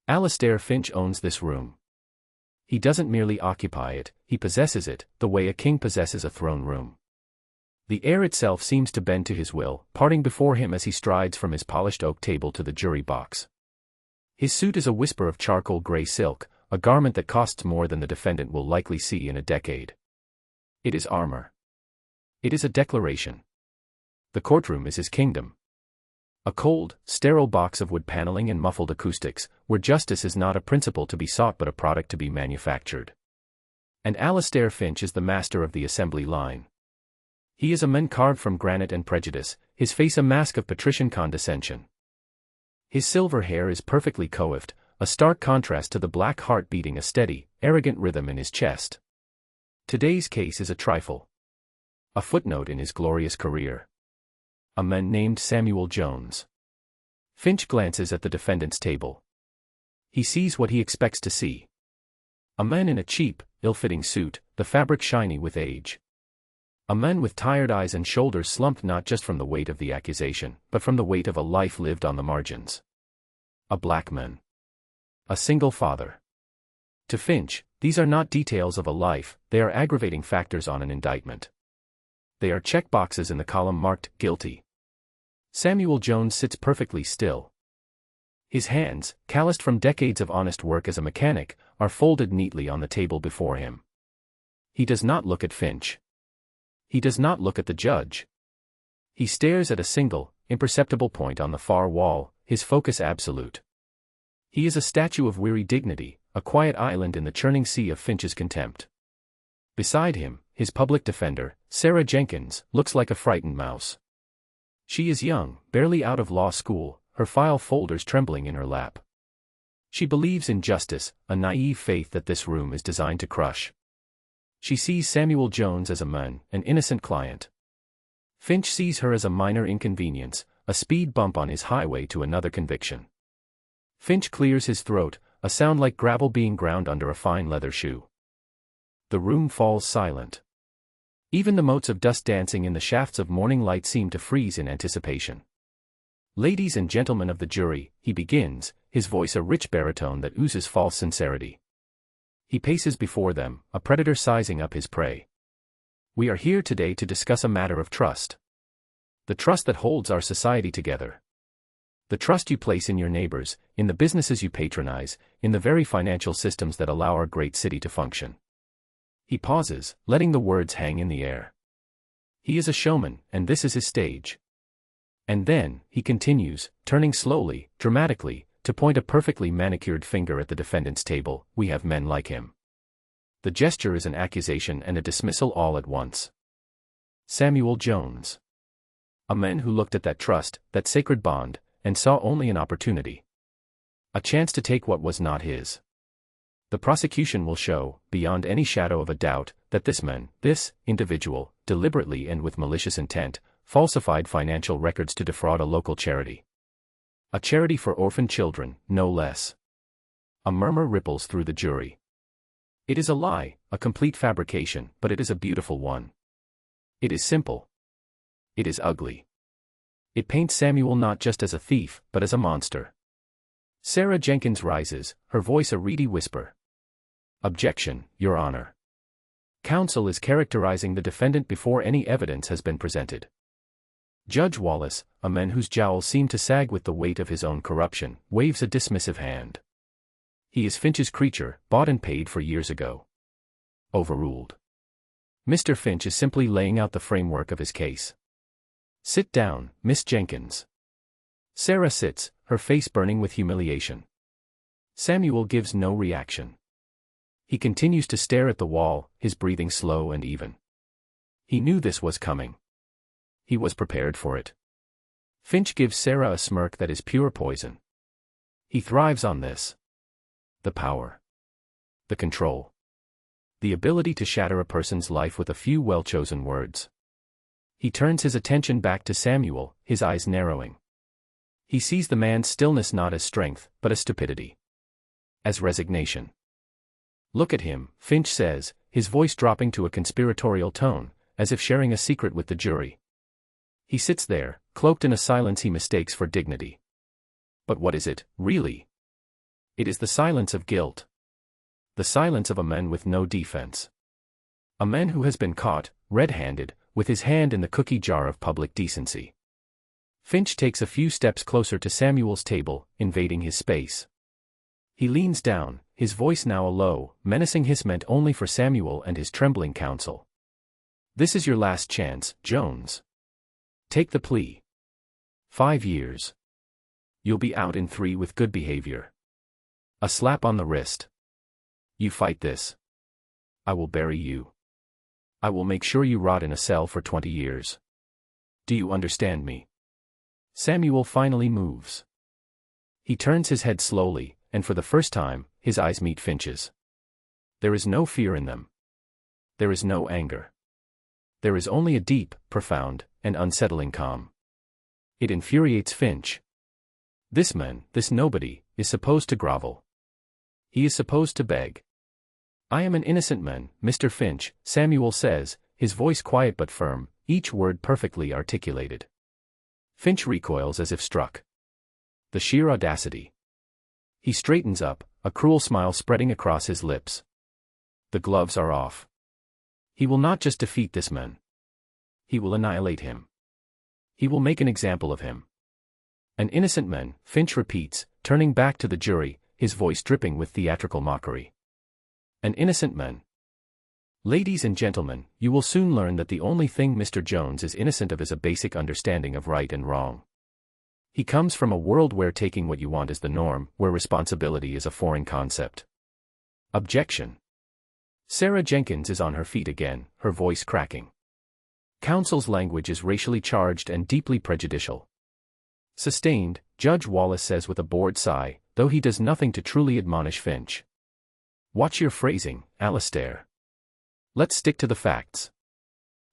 Alastair Finch owns this room. He doesn't merely occupy it, he possesses it, the way a king possesses a throne room. The air itself seems to bend to his will, parting before him as he strides from his polished oak table to the jury box. His suit is a whisper of charcoal gray silk, a garment that costs more than the defendant will likely see in a decade. It is armor. It is a declaration. The courtroom is his kingdom. A cold, sterile box of wood paneling and muffled acoustics, where justice is not a principle to be sought but a product to be manufactured. And Alastair Finch is the master of the assembly line. He is a man carved from granite and prejudice, his face a mask of patrician condescension. His silver hair is perfectly coiffed, a stark contrast to the black heart beating a steady, arrogant rhythm in his chest. Today's case is a trifle. A footnote in his glorious career. A man named Samuel Jones. Finch glances at the defendant's table. He sees what he expects to see. A man in a cheap, ill-fitting suit, the fabric shiny with age. A man with tired eyes and shoulders slumped not just from the weight of the accusation, but from the weight of a life lived on the margins. A black man. A single father. To Finch, these are not details of a life, they are aggravating factors on an indictment. They are checkboxes in the column marked guilty. Samuel Jones sits perfectly still. His hands, calloused from decades of honest work as a mechanic, are folded neatly on the table before him. He does not look at Finch. He does not look at the judge. He stares at a single, imperceptible point on the far wall, his focus absolute. He is a statue of weary dignity, a quiet island in the churning sea of Finch's contempt. Beside him, his public defender, Sarah Jenkins, looks like a frightened mouse. She is young, barely out of law school, her file folders trembling in her lap. She believes in justice, a naive faith that this room is designed to crush. She sees Samuel Jones as a man, an innocent client. Finch sees her as a minor inconvenience, a speed bump on his highway to another conviction. Finch clears his throat, a sound like gravel being ground under a fine leather shoe. The room falls silent. Even the motes of dust dancing in the shafts of morning light seem to freeze in anticipation. Ladies and gentlemen of the jury, he begins, his voice a rich baritone that oozes false sincerity. He paces before them, a predator sizing up his prey. We are here today to discuss a matter of trust. The trust that holds our society together. The trust you place in your neighbors, in the businesses you patronize, in the very financial systems that allow our great city to function. He pauses, letting the words hang in the air. He is a showman, and this is his stage. And then, he continues, turning slowly, dramatically, to point a perfectly manicured finger at the defendant's table, we have men like him. The gesture is an accusation and a dismissal all at once. Samuel Jones. A man who looked at that trust, that sacred bond, and saw only an opportunity. A chance to take what was not his. The prosecution will show, beyond any shadow of a doubt, that this man, this individual, deliberately and with malicious intent, falsified financial records to defraud a local charity. A charity for orphan children, no less. A murmur ripples through the jury. It is a lie, a complete fabrication, but it is a beautiful one. It is simple. It is ugly. It paints Samuel not just as a thief, but as a monster. Sarah Jenkins rises, her voice a reedy whisper. Objection, Your Honor. Counsel is characterizing the defendant before any evidence has been presented. Judge Wallace, a man whose jowls seem to sag with the weight of his own corruption, waves a dismissive hand. He is Finch's creature, bought and paid for years ago. Overruled. Mr. Finch is simply laying out the framework of his case. Sit down, Miss Jenkins. Sarah sits, her face burning with humiliation. Samuel gives no reaction. He continues to stare at the wall, his breathing slow and even. He knew this was coming. He was prepared for it. Finch gives Sarah a smirk that is pure poison. He thrives on this. The power. The control. The ability to shatter a person's life with a few well-chosen words. He turns his attention back to Samuel, his eyes narrowing. He sees the man's stillness not as strength, but as stupidity. As resignation. Look at him, Finch says, his voice dropping to a conspiratorial tone, as if sharing a secret with the jury. He sits there, cloaked in a silence he mistakes for dignity. But what is it, really? It is the silence of guilt. The silence of a man with no defense. A man who has been caught, red-handed, with his hand in the cookie jar of public decency. Finch takes a few steps closer to Samuel's table, invading his space. He leans down, his voice now a low, menacing hiss meant only for Samuel and his trembling counsel. This is your last chance, Jones. Take the plea. 5 years. You'll be out in 3 with good behavior. A slap on the wrist. You fight this. I will bury you. I will make sure you rot in a cell for 20 years. Do you understand me? Samuel finally moves. He turns his head slowly, and for the first time, his eyes meet Finch's. There is no fear in them. There is no anger. There is only a deep, profound, and unsettling calm. It infuriates Finch. This man, this nobody, is supposed to grovel. He is supposed to beg. I am an innocent man, Mr. Finch, Samuel says, his voice quiet but firm, each word perfectly articulated. Finch recoils as if struck. The sheer audacity. He straightens up, a cruel smile spreading across his lips. The gloves are off. He will not just defeat this man. He will annihilate him. He will make an example of him. An innocent man, Finch repeats, turning back to the jury, his voice dripping with theatrical mockery. An innocent man. Ladies and gentlemen, you will soon learn that the only thing Mr. Jones is innocent of is a basic understanding of right and wrong. He comes from a world where taking what you want is the norm, where responsibility is a foreign concept. Objection. Sarah Jenkins is on her feet again, her voice cracking. Counsel's language is racially charged and deeply prejudicial. Sustained, Judge Wallace says with a bored sigh, though he does nothing to truly admonish Finch. Watch your phrasing, Alistair. Let's stick to the facts.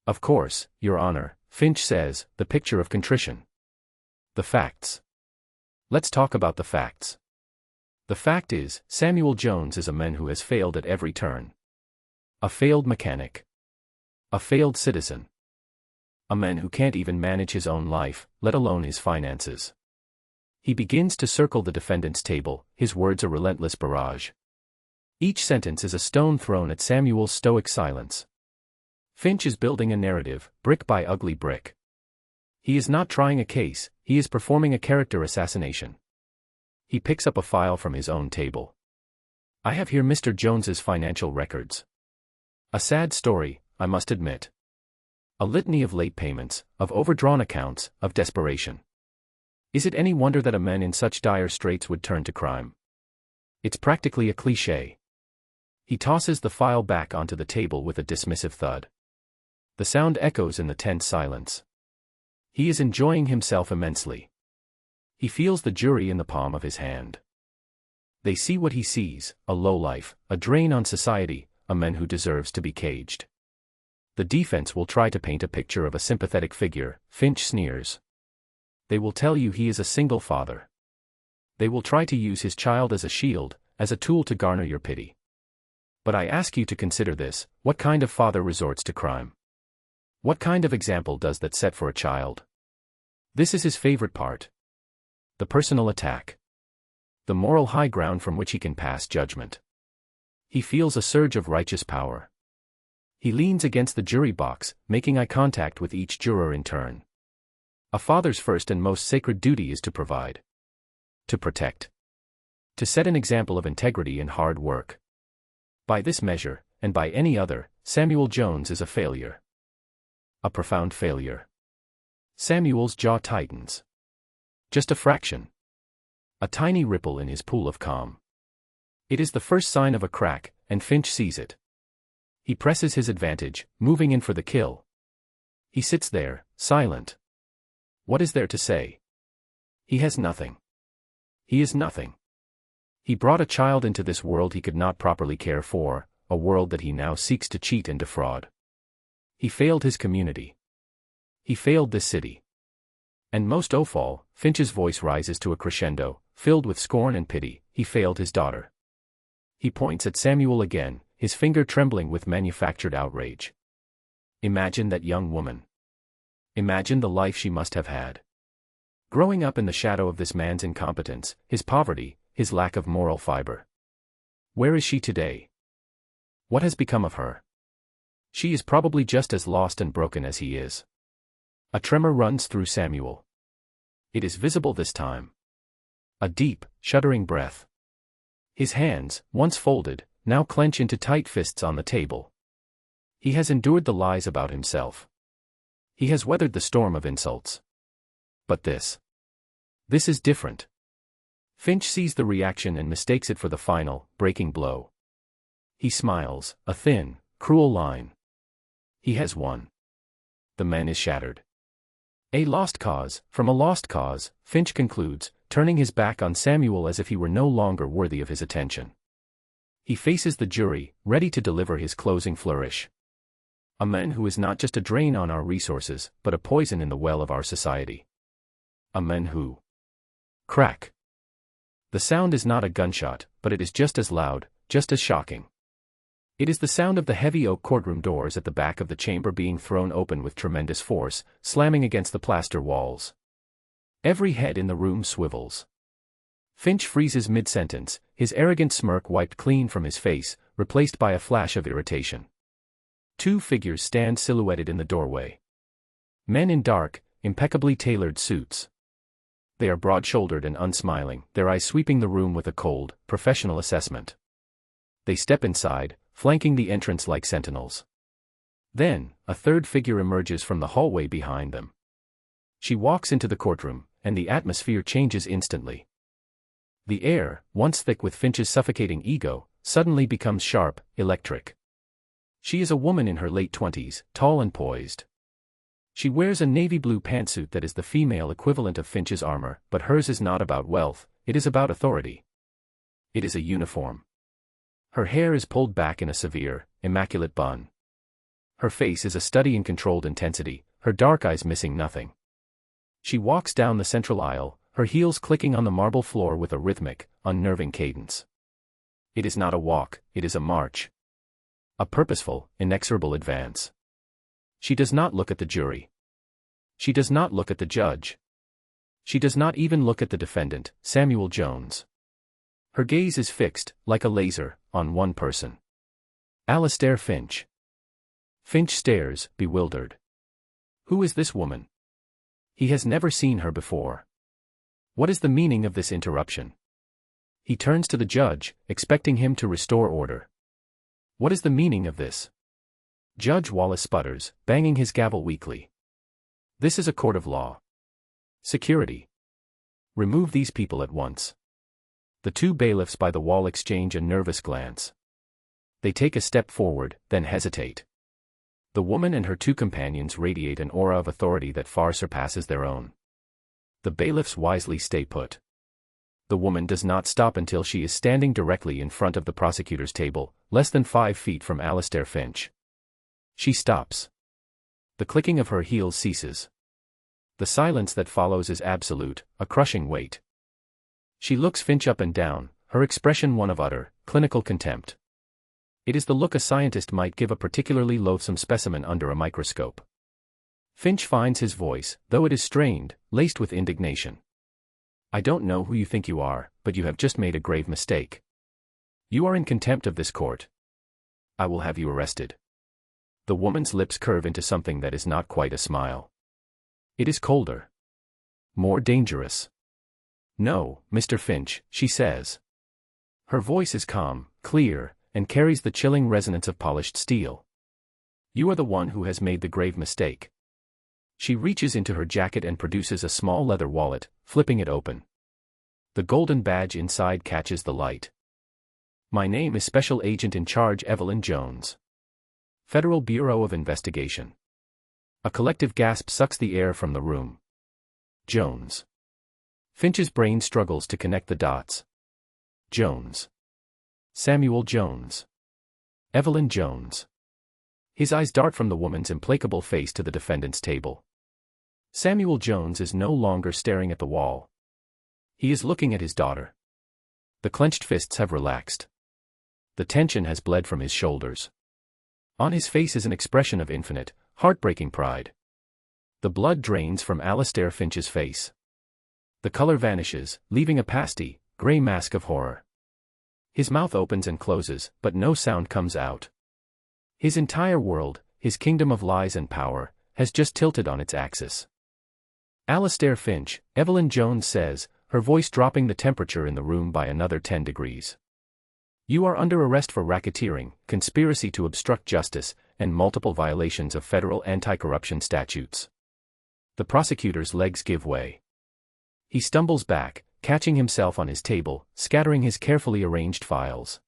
Of course, Your Honor, Finch says, the picture of contrition. The facts. Let's talk about the facts. The fact is, Samuel Jones is a man who has failed at every turn. A failed mechanic. A failed citizen. A man who can't even manage his own life, let alone his finances. He begins to circle the defendant's table, his words a relentless barrage. Each sentence is a stone thrown at Samuel's stoic silence. Finch is building a narrative, brick by ugly brick. He is not trying a case, he is performing a character assassination. He picks up a file from his own table. I have here Mr. Jones's financial records. A sad story, I must admit. A litany of late payments, of overdrawn accounts, of desperation. Is it any wonder that a man in such dire straits would turn to crime? It's practically a cliché. He tosses the file back onto the table with a dismissive thud. The sound echoes in the tense silence. He is enjoying himself immensely. He feels the jury in the palm of his hand. They see what he sees, a lowlife, a drain on society, a man who deserves to be caged. The defense will try to paint a picture of a sympathetic figure, Finch sneers. They will tell you he is a single father. They will try to use his child as a shield, as a tool to garner your pity. But I ask you to consider this, what kind of father resorts to crime? What kind of example does that set for a child? This is his favorite part. The personal attack. The moral high ground from which he can pass judgment. He feels a surge of righteous power. He leans against the jury box, making eye contact with each juror in turn. A father's first and most sacred duty is to provide. To protect. To set an example of integrity and hard work. By this measure, and by any other, Samuel Jones is a failure. A profound failure. Samuel's jaw tightens. Just a fraction. A tiny ripple in his pool of calm. It is the first sign of a crack, and Finch sees it. He presses his advantage, moving in for the kill. He sits there, silent. What is there to say? He has nothing. He is nothing. He brought a child into this world he could not properly care for, a world that he now seeks to cheat and defraud. He failed his community. He failed this city. And most of all, Finch's voice rises to a crescendo, filled with scorn and pity, he failed his daughter. He points at Samuel again, his finger trembling with manufactured outrage. Imagine that young woman. Imagine the life she must have had. Growing up in the shadow of this man's incompetence, his poverty, his lack of moral fiber. Where is she today? What has become of her? She is probably just as lost and broken as he is. A tremor runs through Samuel. It is visible this time. A deep, shuddering breath. His hands, once folded, now clench into tight fists on the table. He has endured the lies about himself. He has weathered the storm of insults. But this is different. Finch sees the reaction and mistakes it for the final, breaking blow. He smiles, a thin, cruel line. He has won. The man is shattered. A lost cause, from a lost cause, Finch concludes, turning his back on Samuel as if he were no longer worthy of his attention. He faces the jury, ready to deliver his closing flourish. A man who is not just a drain on our resources, but a poison in the well of our society. A man who... Crack. The sound is not a gunshot, but it is just as loud, just as shocking. It is the sound of the heavy oak courtroom doors at the back of the chamber being thrown open with tremendous force, slamming against the plaster walls. Every head in the room swivels. Finch freezes mid-sentence, his arrogant smirk wiped clean from his face, replaced by a flash of irritation. Two figures stand silhouetted in the doorway. Men in dark, impeccably tailored suits. They are broad-shouldered and unsmiling, their eyes sweeping the room with a cold, professional assessment. They step inside, flanking the entrance like sentinels. Then, a third figure emerges from the hallway behind them. She walks into the courtroom, and the atmosphere changes instantly. The air, once thick with Finch's suffocating ego, suddenly becomes sharp, electric. She is a woman in her late 20s, tall and poised. She wears a navy blue pantsuit that is the female equivalent of Finch's armor, but hers is not about wealth, it is about authority. It is a uniform. Her hair is pulled back in a severe, immaculate bun. Her face is a study in controlled intensity, her dark eyes missing nothing. She walks down the central aisle, her heels clicking on the marble floor with a rhythmic, unnerving cadence. It is not a walk, it is a march. A purposeful, inexorable advance. She does not look at the jury. She does not look at the judge. She does not even look at the defendant, Samuel Jones. Her gaze is fixed, like a laser, on one person. Alastair Finch. Finch stares, bewildered. Who is this woman? He has never seen her before. What is the meaning of this interruption? He turns to the judge, expecting him to restore order. What is the meaning of this? Judge Wallace sputters, banging his gavel weakly. This is a court of law. Security. Remove these people at once. The two bailiffs by the wall exchange a nervous glance. They take a step forward, then hesitate. The woman and her two companions radiate an aura of authority that far surpasses their own. The bailiffs wisely stay put. The woman does not stop until she is standing directly in front of the prosecutor's table, less than 5 feet from Alastair Finch. She stops. The clicking of her heels ceases. The silence that follows is absolute, a crushing weight. She looks Finch up and down, her expression one of utter, clinical contempt. It is the look a scientist might give a particularly loathsome specimen under a microscope. Finch finds his voice, though it is strained, laced with indignation. I don't know who you think you are, but you have just made a grave mistake. You are in contempt of this court. I will have you arrested. The woman's lips curve into something that is not quite a smile. It is colder. More dangerous. No, Mr. Finch, she says. Her voice is calm, clear, and carries the chilling resonance of polished steel. You are the one who has made the grave mistake. She reaches into her jacket and produces a small leather wallet, flipping it open. The golden badge inside catches the light. My name is Special Agent in Charge Evelyn Jones. Federal Bureau of Investigation. A collective gasp sucks the air from the room. Jones. Finch's brain struggles to connect the dots. Jones. Samuel Jones. Evelyn Jones. His eyes dart from the woman's implacable face to the defendant's table. Samuel Jones is no longer staring at the wall. He is looking at his daughter. The clenched fists have relaxed. The tension has bled from his shoulders. On his face is an expression of infinite, heartbreaking pride. The blood drains from Alastair Finch's face. The color vanishes, leaving a pasty, gray mask of horror. His mouth opens and closes, but no sound comes out. His entire world, his kingdom of lies and power, has just tilted on its axis. Alastair Finch, Evelyn Jones says, her voice dropping the temperature in the room by another 10 degrees. You are under arrest for racketeering, conspiracy to obstruct justice, and multiple violations of federal anti-corruption statutes. The prosecutor's legs give way. He stumbles back, catching himself on his table, scattering his carefully arranged files.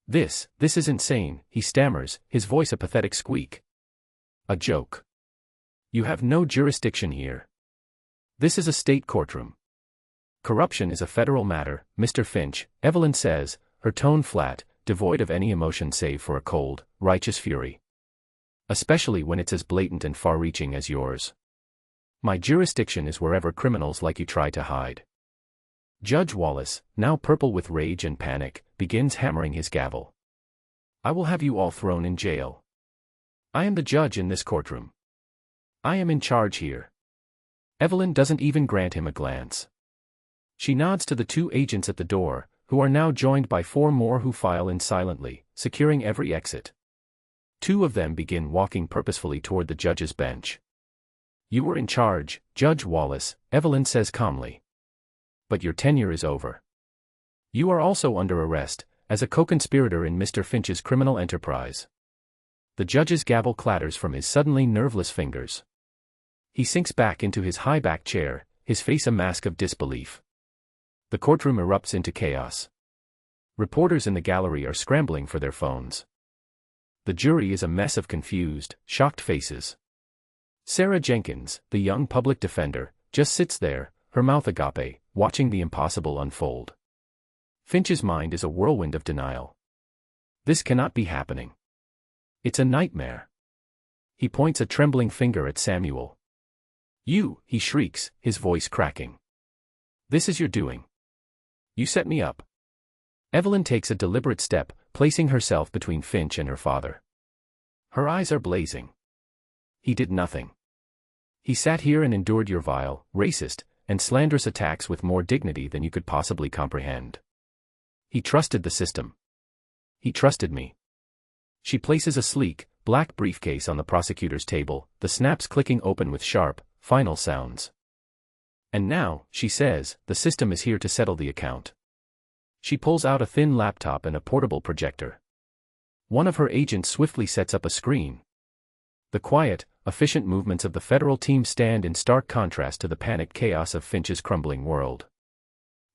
This is insane, he stammers, his voice a pathetic squeak. A joke. You have no jurisdiction here. This is a state courtroom. Corruption is a federal matter, Mr. Finch, Evelyn says, her tone flat, devoid of any emotion save for a cold, righteous fury. Especially when it's as blatant and far-reaching as yours. My jurisdiction is wherever criminals like you try to hide. Judge Wallace, now purple with rage and panic, begins hammering his gavel. I will have you all thrown in jail. I am the judge in this courtroom. I am in charge here. Evelyn doesn't even grant him a glance. She nods to the 2 agents at the door, who are now joined by 4 more who file in silently, securing every exit. 2 of them begin walking purposefully toward the judge's bench. You were in charge, Judge Wallace, Evelyn says calmly. But your tenure is over. You are also under arrest, as a co-conspirator in Mr. Finch's criminal enterprise. The judge's gavel clatters from his suddenly nerveless fingers. He sinks back into his high-backed chair, his face a mask of disbelief. The courtroom erupts into chaos. Reporters in the gallery are scrambling for their phones. The jury is a mess of confused, shocked faces. Sarah Jenkins, the young public defender, just sits there, her mouth agape, watching the impossible unfold. Finch's mind is a whirlwind of denial. This cannot be happening. It's a nightmare. He points a trembling finger at Samuel. You, he shrieks, his voice cracking. This is your doing. You set me up. Evelyn takes a deliberate step, placing herself between Finch and her father. Her eyes are blazing. He did nothing. He sat here and endured your vile, racist, and slanderous attacks with more dignity than you could possibly comprehend. He trusted the system. He trusted me. She places a sleek, black briefcase on the prosecutor's table, the snaps clicking open with sharp, final sounds. And now, she says, the system is here to settle the account. She pulls out a thin laptop and a portable projector. One of her agents swiftly sets up a screen. The quiet, efficient movements of the federal team stand in stark contrast to the panicked chaos of Finch's crumbling world.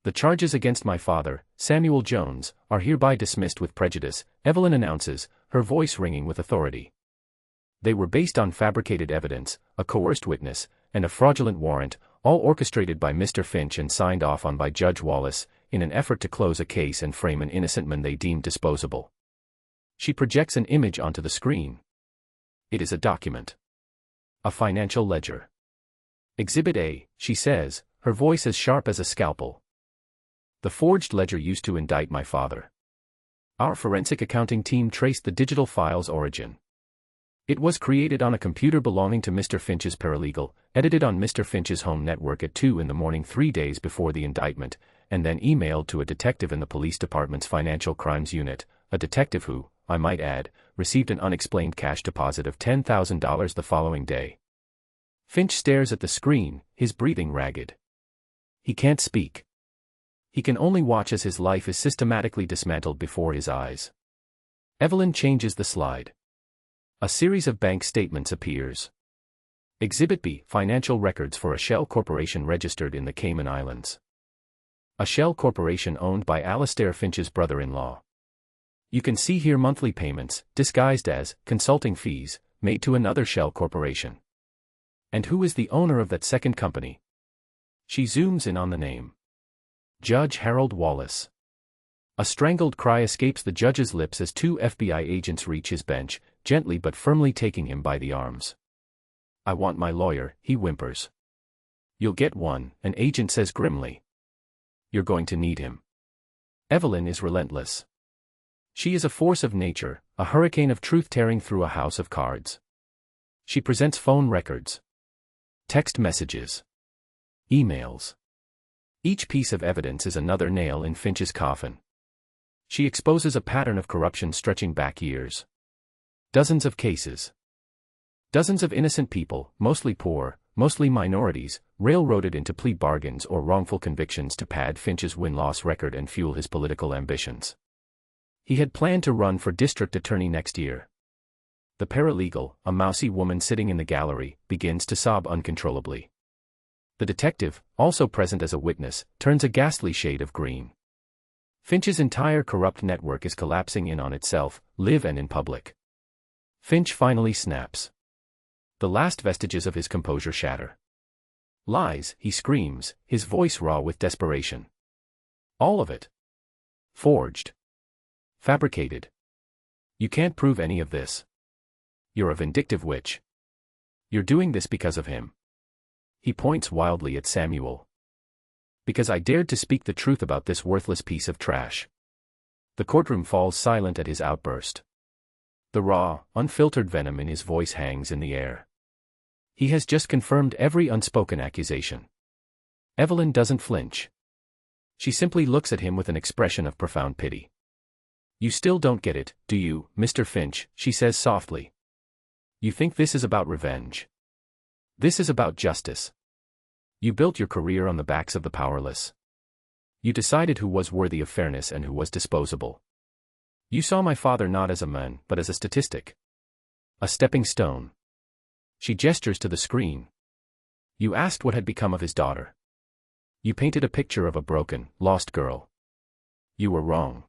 The charges against my father, Samuel Jones, are hereby dismissed with prejudice, Evelyn announces, her voice ringing with authority. They were based on fabricated evidence, a coerced witness, and a fraudulent warrant, all orchestrated by Mr. Finch and signed off on by Judge Wallace, in an effort to close a case and frame an innocent man they deemed disposable. She projects an image onto the screen. It is a document. A financial ledger. Exhibit A, she says, her voice as sharp as a scalpel. The forged ledger used to indict my father. Our forensic accounting team traced the digital file's origin. It was created on a computer belonging to Mr. Finch's paralegal, edited on Mr. Finch's home network at 2 a.m. 3 days before the indictment, and then emailed to a detective in the police department's financial crimes unit, a detective who, I might add, received an unexplained cash deposit of $10,000 the following day. Finch stares at the screen, his breathing ragged. He can't speak. He can only watch as his life is systematically dismantled before his eyes. Evelyn changes the slide. A series of bank statements appears. Exhibit B, financial records for a shell corporation registered in the Cayman Islands. A shell corporation owned by Alastair Finch's brother-in-law. You can see here monthly payments, disguised as consulting fees, made to another shell corporation. And who is the owner of that second company? She zooms in on the name. Judge Harold Wallace. A strangled cry escapes the judge's lips as 2 FBI agents reach his bench, gently but firmly taking him by the arms. I want my lawyer, he whimpers. You'll get one, an agent says grimly. You're going to need him. Evelyn is relentless. She is a force of nature, a hurricane of truth tearing through a house of cards. She presents phone records. Text messages. Emails. Each piece of evidence is another nail in Finch's coffin. She exposes a pattern of corruption stretching back years. Dozens of cases. Dozens of innocent people, mostly poor, mostly minorities, railroaded into plea bargains or wrongful convictions to pad Finch's win-loss record and fuel his political ambitions. He had planned to run for district attorney next year. The paralegal, a mousy woman sitting in the gallery, begins to sob uncontrollably. The detective, also present as a witness, turns a ghastly shade of green. Finch's entire corrupt network is collapsing in on itself, live and in public. Finch finally snaps. The last vestiges of his composure shatter. Lies, he screams, his voice raw with desperation. All of it. Forged. Fabricated. You can't prove any of this. You're a vindictive witch. You're doing this because of him. He points wildly at Samuel. Because I dared to speak the truth about this worthless piece of trash. The courtroom falls silent at his outburst. The raw, unfiltered venom in his voice hangs in the air. He has just confirmed every unspoken accusation. Evelyn doesn't flinch. She simply looks at him with an expression of profound pity. You still don't get it, do you, Mr. Finch, she says softly. You think this is about revenge. This is about justice. You built your career on the backs of the powerless. You decided who was worthy of fairness and who was disposable. You saw my father not as a man, but as a statistic. A stepping stone. She gestures to the screen. You asked what had become of his daughter. You painted a picture of a broken, lost girl. You were wrong.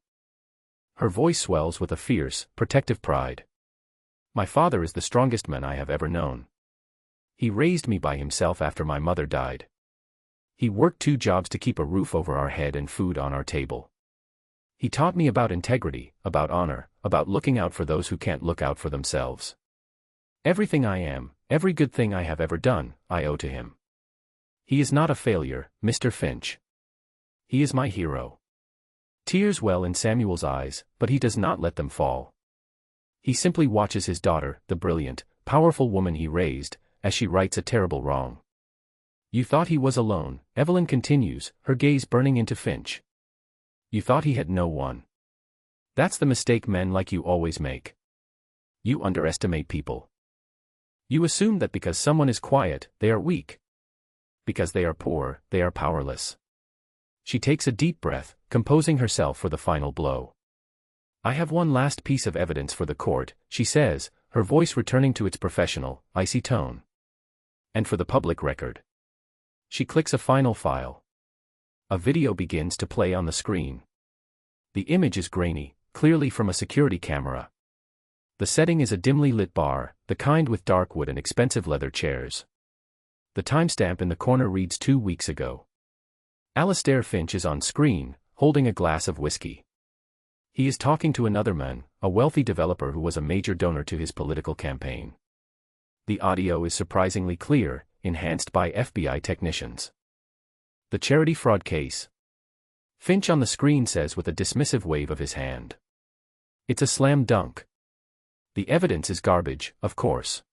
Her voice swells with a fierce, protective pride. My father is the strongest man I have ever known. He raised me by himself after my mother died. He worked 2 jobs to keep a roof over our head and food on our table. He taught me about integrity, about honor, about looking out for those who can't look out for themselves. Everything I am, every good thing I have ever done, I owe to him. He is not a failure, Mr. Finch. He is my hero. Tears well in Samuel's eyes, but he does not let them fall. He simply watches his daughter, the brilliant, powerful woman he raised, as she rights a terrible wrong. You thought he was alone, Evelyn continues, her gaze burning into Finch. You thought he had no one. That's the mistake men like you always make. You underestimate people. You assume that because someone is quiet, they are weak. Because they are poor, they are powerless. She takes a deep breath, composing herself for the final blow. I have one last piece of evidence for the court, she says, her voice returning to its professional, icy tone. And for the public record. She clicks a final file. A video begins to play on the screen. The image is grainy, clearly from a security camera. The setting is a dimly lit bar, the kind with dark wood and expensive leather chairs. The timestamp in the corner reads 2 weeks ago. Alastair Finch is on screen, holding a glass of whiskey. He is talking to another man, a wealthy developer who was a major donor to his political campaign. The audio is surprisingly clear, enhanced by FBI technicians. The charity fraud case. Finch on the screen says with a dismissive wave of his hand. It's a slam dunk. The evidence is garbage, of course.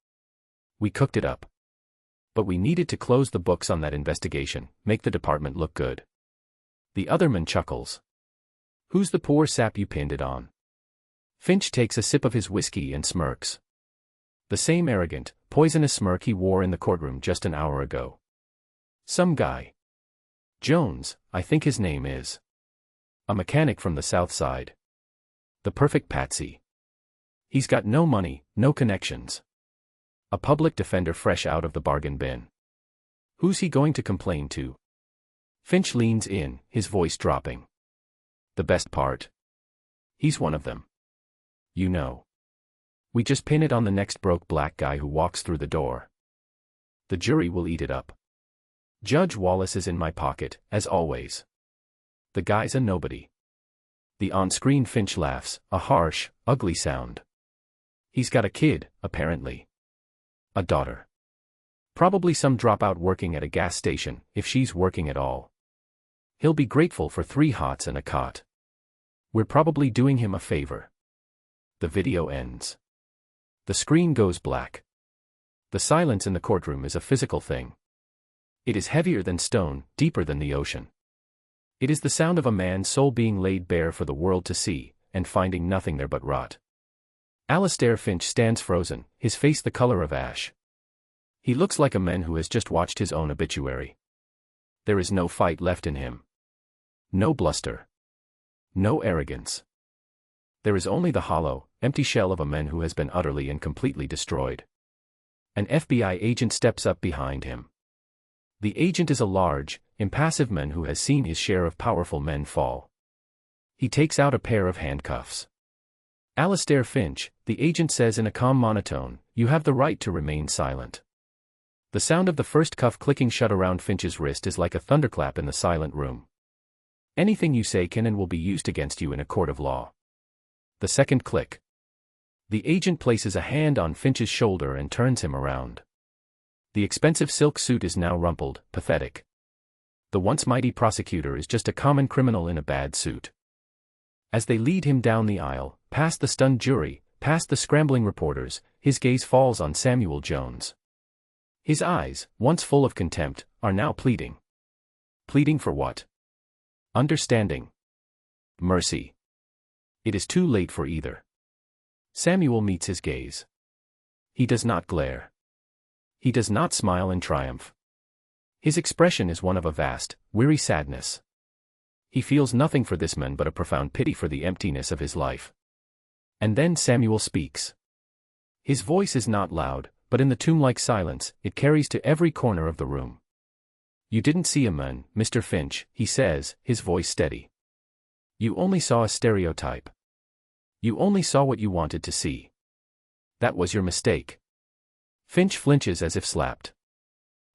We cooked it up. But we needed to close the books on that investigation, make the department look good. The other man chuckles. Who's the poor sap you pinned it on? Finch takes a sip of his whiskey and smirks. The same arrogant, poisonous smirk he wore in the courtroom just an hour ago. Some guy. Jones, I think his name is. A mechanic from the South Side. The perfect patsy. He's got no money, no connections. A public defender fresh out of the bargain bin. Who's he going to complain to? Finch leans in, his voice dropping. The best part. He's one of them. You know. We just pin it on the next broke black guy who walks through the door. The jury will eat it up. Judge Wallace is in my pocket, as always. The guy's a nobody. The on-screen Finch laughs, a harsh, ugly sound. He's got a kid, apparently. A daughter. Probably some dropout working at a gas station, if she's working at all. He'll be grateful for 3 hots and a cot. We're probably doing him a favor. The video ends. The screen goes black. The silence in the courtroom is a physical thing. It is heavier than stone, deeper than the ocean. It is the sound of a man's soul being laid bare for the world to see, and finding nothing there but rot. Alastair Finch stands frozen, his face the color of ash. He looks like a man who has just watched his own obituary. There is no fight left in him. No bluster. No arrogance. There is only the hollow, empty shell of a man who has been utterly and completely destroyed. An FBI agent steps up behind him. The agent is a large, impassive man who has seen his share of powerful men fall. He takes out a pair of handcuffs. Alastair Finch, the agent says in a calm monotone, "You have the right to remain silent." The sound of the first cuff clicking shut around Finch's wrist is like a thunderclap in the silent room. Anything you say can and will be used against you in a court of law. The second click. The agent places a hand on Finch's shoulder and turns him around. The expensive silk suit is now rumpled, pathetic. The once mighty prosecutor is just a common criminal in a bad suit. As they lead him down the aisle, past the stunned jury, past the scrambling reporters, his gaze falls on Samuel Jones. His eyes, once full of contempt, are now pleading. Pleading for what? Understanding. Mercy. It is too late for either. Samuel meets his gaze. He does not glare. He does not smile in triumph. His expression is one of a vast, weary sadness. He feels nothing for this man but a profound pity for the emptiness of his life. And then Samuel speaks. His voice is not loud, but in the tomb-like silence, it carries to every corner of the room. "You didn't see a man, Mr. Finch," he says, his voice steady. "You only saw a stereotype. You only saw what you wanted to see. That was your mistake." Finch flinches as if slapped.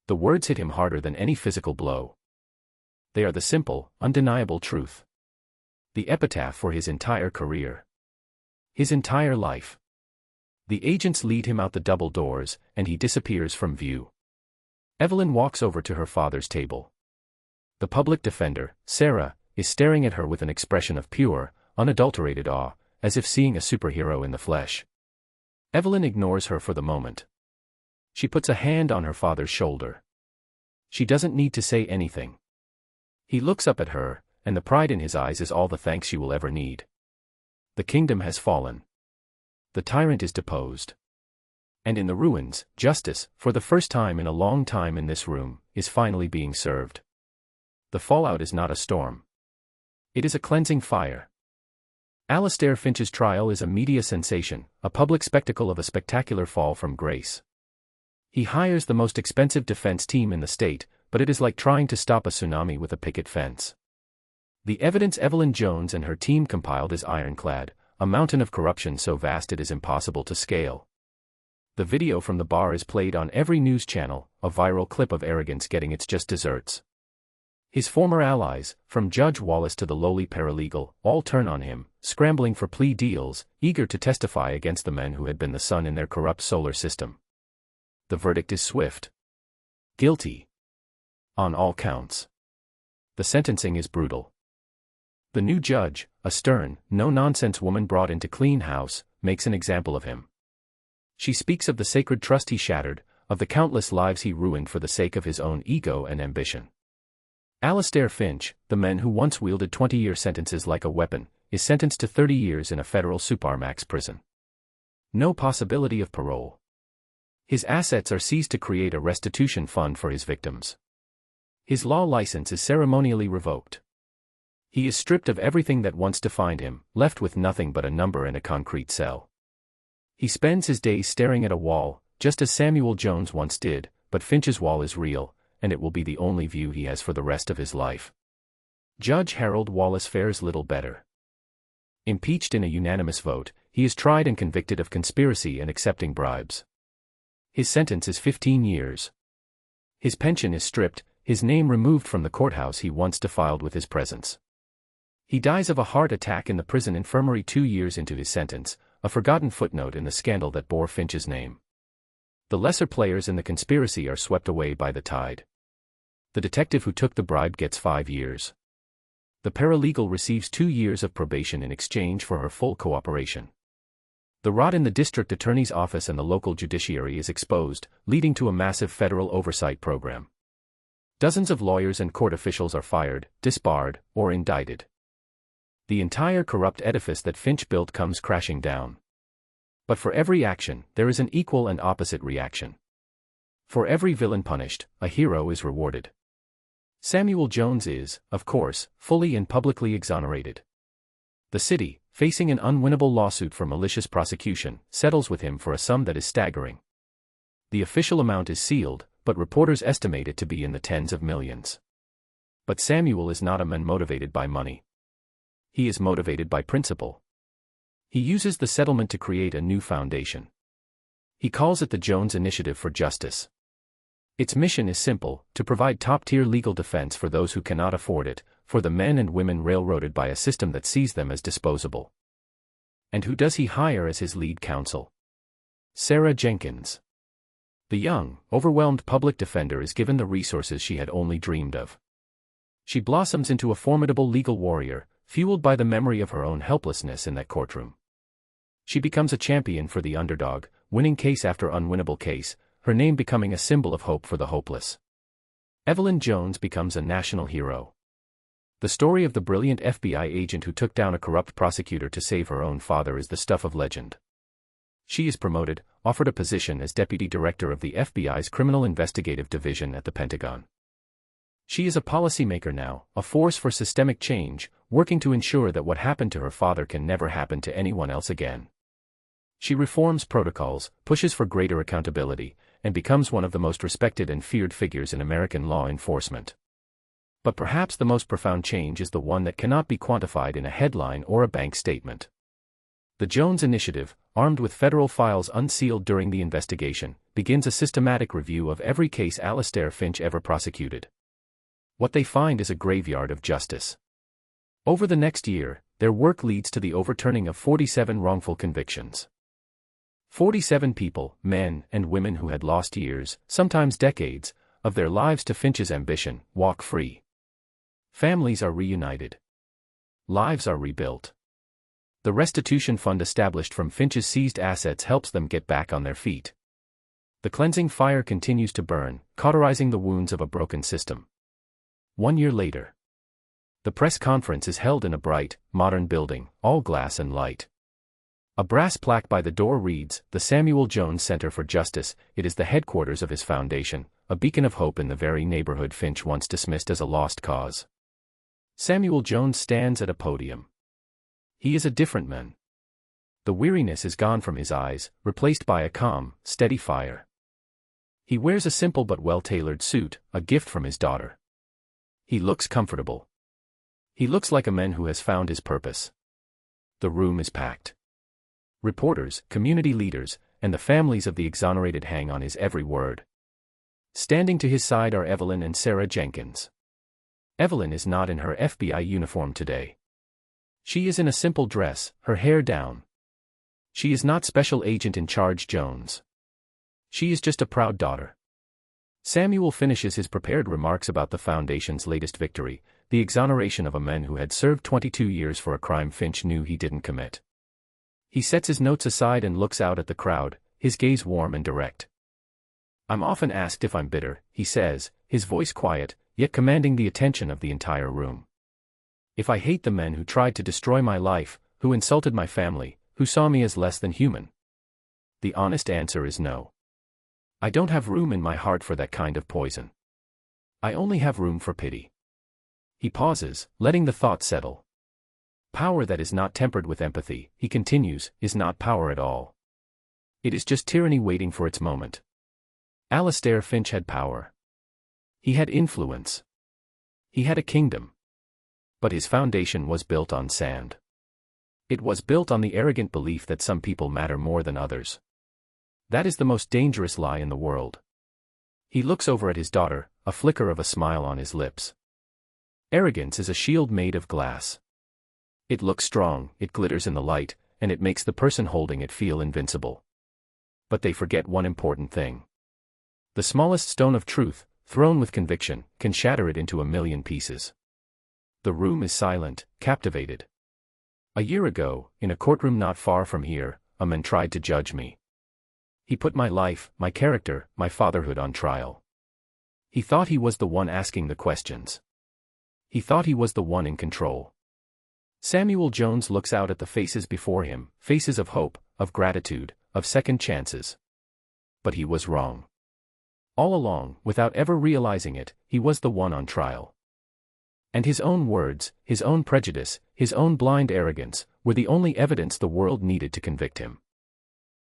The words hit him harder than any physical blow. They are the simple, undeniable truth. The epitaph for his entire career. His entire life. The agents lead him out the double doors, and he disappears from view. Evelyn walks over to her father's table. The public defender, Sarah, is staring at her with an expression of pure, unadulterated awe, as if seeing a superhero in the flesh. Evelyn ignores her for the moment. She puts a hand on her father's shoulder. She doesn't need to say anything. He looks up at her, and the pride in his eyes is all the thanks she will ever need. The kingdom has fallen. The tyrant is deposed. And in the ruins, justice, for the first time in a long time in this room, is finally being served. The fallout is not a storm. It is a cleansing fire. Alastair Finch's trial is a media sensation, a public spectacle of a spectacular fall from grace. He hires the most expensive defense team in the state, but it is like trying to stop a tsunami with a picket fence. The evidence Evelyn Jones and her team compiled is ironclad, a mountain of corruption so vast it is impossible to scale. The video from the bar is played on every news channel, a viral clip of arrogance getting its just desserts. His former allies, from Judge Wallace to the lowly paralegal, all turn on him, scrambling for plea deals, eager to testify against the men who had been the sun in their corrupt solar system. The verdict is swift. Guilty. On all counts. The sentencing is brutal. The new judge, a stern, no-nonsense woman brought into clean house, makes an example of him. She speaks of the sacred trust he shattered, of the countless lives he ruined for the sake of his own ego and ambition. Alastair Finch, the man who once wielded 20-year sentences like a weapon, is sentenced to 30 years in a federal supermax prison. No possibility of parole. His assets are seized to create a restitution fund for his victims. His law license is ceremonially revoked. He is stripped of everything that once defined him, left with nothing but a number and a concrete cell. He spends his days staring at a wall, just as Samuel Jones once did, but Finch's wall is real, and it will be the only view he has for the rest of his life. Judge Harold Wallace fares little better. Impeached in a unanimous vote, he is tried and convicted of conspiracy and accepting bribes. His sentence is 15 years. His pension is stripped, his name removed from the courthouse he once defiled with his presence. He dies of a heart attack in the prison infirmary 2 years into his sentence, a forgotten footnote in the scandal that bore Finch's name. The lesser players in the conspiracy are swept away by the tide. The detective who took the bribe gets 5 years. The paralegal receives 2 years of probation in exchange for her full cooperation. The rot in the district attorney's office and the local judiciary is exposed, leading to a massive federal oversight program. Dozens of lawyers and court officials are fired, disbarred, or indicted. The entire corrupt edifice that Finch built comes crashing down. But for every action, there is an equal and opposite reaction. For every villain punished, a hero is rewarded. Samuel Jones is, of course, fully and publicly exonerated. The city, facing an unwinnable lawsuit for malicious prosecution, settles with him for a sum that is staggering. The official amount is sealed, but reporters estimate it to be in the tens of millions. But Samuel is not a man motivated by money. He is motivated by principle. He uses the settlement to create a new foundation. He calls it the Jones Initiative for Justice. Its mission is simple: to provide top-tier legal defense for those who cannot afford it, for the men and women railroaded by a system that sees them as disposable. And who does he hire as his lead counsel? Sarah Jenkins. The young, overwhelmed public defender is given the resources she had only dreamed of. She blossoms into a formidable legal warrior, fueled by the memory of her own helplessness in that courtroom. She becomes a champion for the underdog, winning case after unwinnable case, her name becoming a symbol of hope for the hopeless. Evelyn Jones becomes a national hero. The story of the brilliant FBI agent who took down a corrupt prosecutor to save her own father is the stuff of legend. She is promoted, offered a position as deputy director of the FBI's Criminal Investigative Division at the Pentagon. She is a policymaker now, a force for systemic change, working to ensure that what happened to her father can never happen to anyone else again. She reforms protocols, pushes for greater accountability, and becomes one of the most respected and feared figures in American law enforcement. But perhaps the most profound change is the one that cannot be quantified in a headline or a bank statement. The Jones Initiative, armed with federal files unsealed during the investigation, begins a systematic review of every case Alastair Finch ever prosecuted. What they find is a graveyard of justice. Over the next year, their work leads to the overturning of 47 wrongful convictions. 47 people, men and women who had lost years, sometimes decades, of their lives to Finch's ambition, walk free. Families are reunited. Lives are rebuilt. The restitution fund established from Finch's seized assets helps them get back on their feet. The cleansing fire continues to burn, cauterizing the wounds of a broken system. 1 year later, the press conference is held in a bright, modern building, all glass and light. A brass plaque by the door reads, "The Samuel Jones Center for Justice." It is the headquarters of his foundation, a beacon of hope in the very neighborhood Finch once dismissed as a lost cause. Samuel Jones stands at a podium. He is a different man. The weariness is gone from his eyes, replaced by a calm, steady fire. He wears a simple but well-tailored suit, a gift from his daughter. He looks comfortable. He looks like a man who has found his purpose. The room is packed. Reporters, community leaders, and the families of the exonerated hang on his every word. Standing to his side are Evelyn and Sarah Jenkins. Evelyn is not in her FBI uniform today. She is in a simple dress, her hair down. She is not Special Agent in Charge Jones. She is just a proud daughter. Samuel finishes his prepared remarks about the Foundation's latest victory, the exoneration of a man who had served 22 years for a crime Finch knew he didn't commit. He sets his notes aside and looks out at the crowd, his gaze warm and direct. "I'm often asked if I'm bitter," he says, his voice quiet, yet commanding the attention of the entire room. "If I hate the men who tried to destroy my life, who insulted my family, who saw me as less than human." The honest answer is no. I don't have room in my heart for that kind of poison. I only have room for pity. He pauses, letting the thought settle. Power that is not tempered with empathy, he continues, is not power at all. It is just tyranny waiting for its moment. Alastair Finch had power. He had influence. He had a kingdom. But his foundation was built on sand. It was built on the arrogant belief that some people matter more than others. That is the most dangerous lie in the world. He looks over at his daughter, a flicker of a smile on his lips. Arrogance is a shield made of glass. It looks strong, it glitters in the light, and it makes the person holding it feel invincible. But they forget one important thing. The smallest stone of truth, thrown with conviction, can shatter it into a million pieces. The room is silent, captivated. A year ago, in a courtroom not far from here, a man tried to judge me. He put my life, my character, my fatherhood on trial. He thought he was the one asking the questions. He thought he was the one in control. Samuel Jones looks out at the faces before him, faces of hope, of gratitude, of second chances. But he was wrong. All along, without ever realizing it, he was the one on trial. And his own words, his own prejudice, his own blind arrogance, were the only evidence the world needed to convict him.